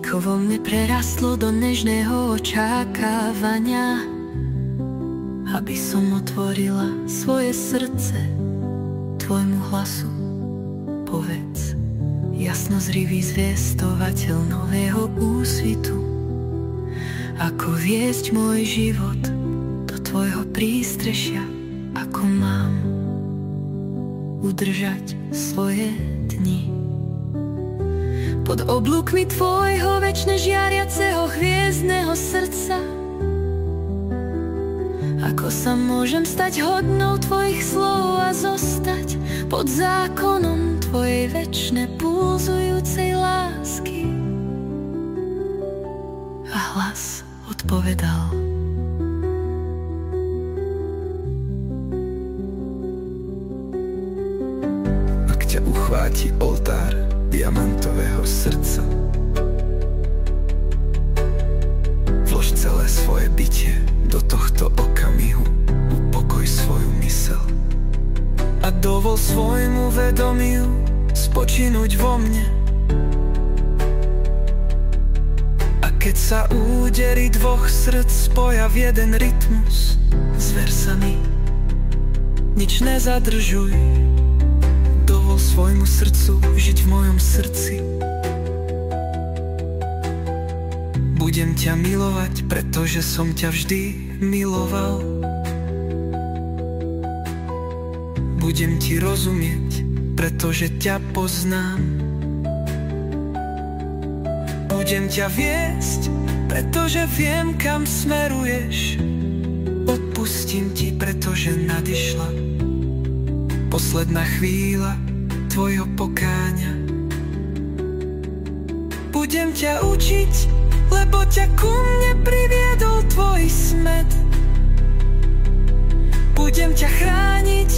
ticho vo mne prerastlo do nežného očakávania, aby som otvorila svoje srdce tvojmu hlasu. Povedz, jasnozrivý zviestovateľ nového úsvitu, ako viesť môj život do tvojho prístrešia, ako mám udržať svoje dni pod oblúkmi tvojho večne žiariaceho hviezdneho srdca. Ako sa môžem stať hodnou tvojich slov a zostať pod zákonom tvojej večne pulzujúcej lásky? A hlas odpovedal: ak ťa uchváti oltár diamantového srdca, vlož celé svoje bytie do tohto okamihu, upokoj svoju myseľ a dovol svojmu vedomiu spočinúť vo mne. A keď sa údery dvoch srdc spoja v jeden rytmus, zver sa mi, nič nezadržuj, dovol svojmu srdcu žiť v mojom srdci. Budem ťa milovať, pretože som ťa vždy miloval. Budem ti rozumieť, pretože ťa poznám. Budem ťa viesť, pretože viem, kam smeruješ. Odpustím ti, pretože nadišla posledná chvíľa tvojho pokáňa. Budem ťa učiť, lebo ťa ku mne priviedol tvoj smet. Budem ťa chrániť,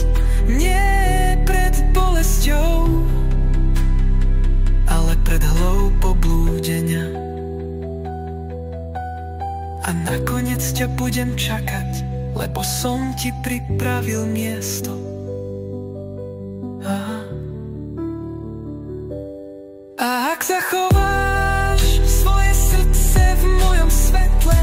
nie pred bolesťou, ale pred hlou poblúdenia. A nakoniec ťa budem čakať, lebo som ti pripravil miesto. A ak zachováš svoje srdce v mojom svetle,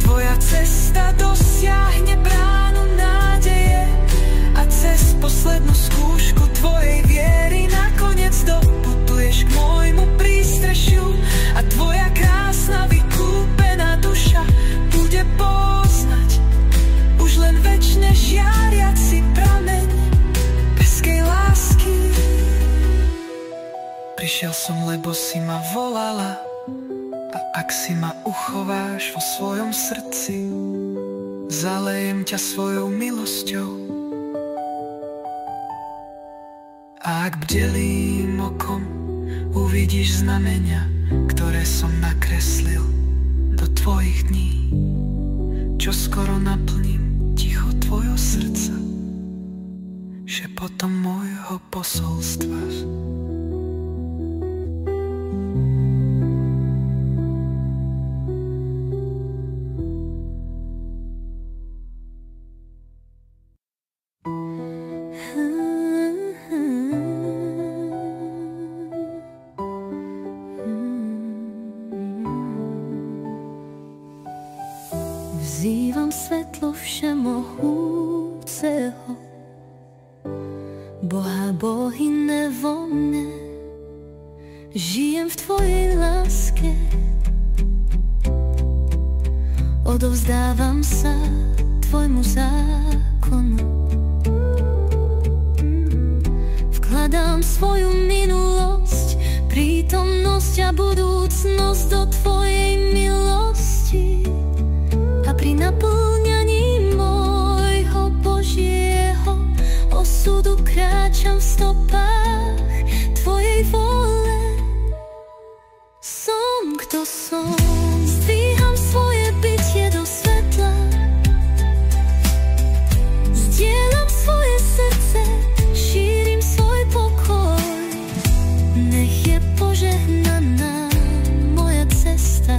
tvoja cesta dosiahne bránu nádeje a cez poslednú skúšku tvojej viery nakoniec doputuješ k môjmu prístrešiu a tvoja krásna vykúpená duša bude poznať už len večne žiariaci prameň bezkej lásky. Prišiel som, lebo si ma volala, a ak si ma uchováš vo svojom srdci, zalejem ťa svojou milosťou. A ak bdelým okom uvidíš znamenia, ktoré som nakreslil do tvojich dní, čo skoro naplním ticho tvojho srdca šepotom môjho posolstva. Vzývam svetlo všemohúceho, Boha bohyne vo mne. Žijem v tvojej láske, odovzdávam sa tvojmu zákonu. Vkladám svoju minulosť, prítomnosť a budúcnosť do tvojej milosti. A pri naplňaní môjho Božieho osudu kráčam v stopách tvojej vôle. Som, kto som, zdvíham svoje bytie do svetla, zdieľam svoje srdce, šírim svoj pokoj. Nech je požehnaná moja cesta.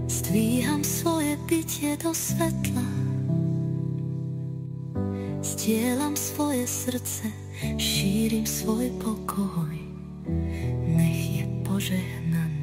Zdvíham svoje bytie do svetla, zdieľam svoje srdce, šírim svoj pokoj. Nech je požehnaný.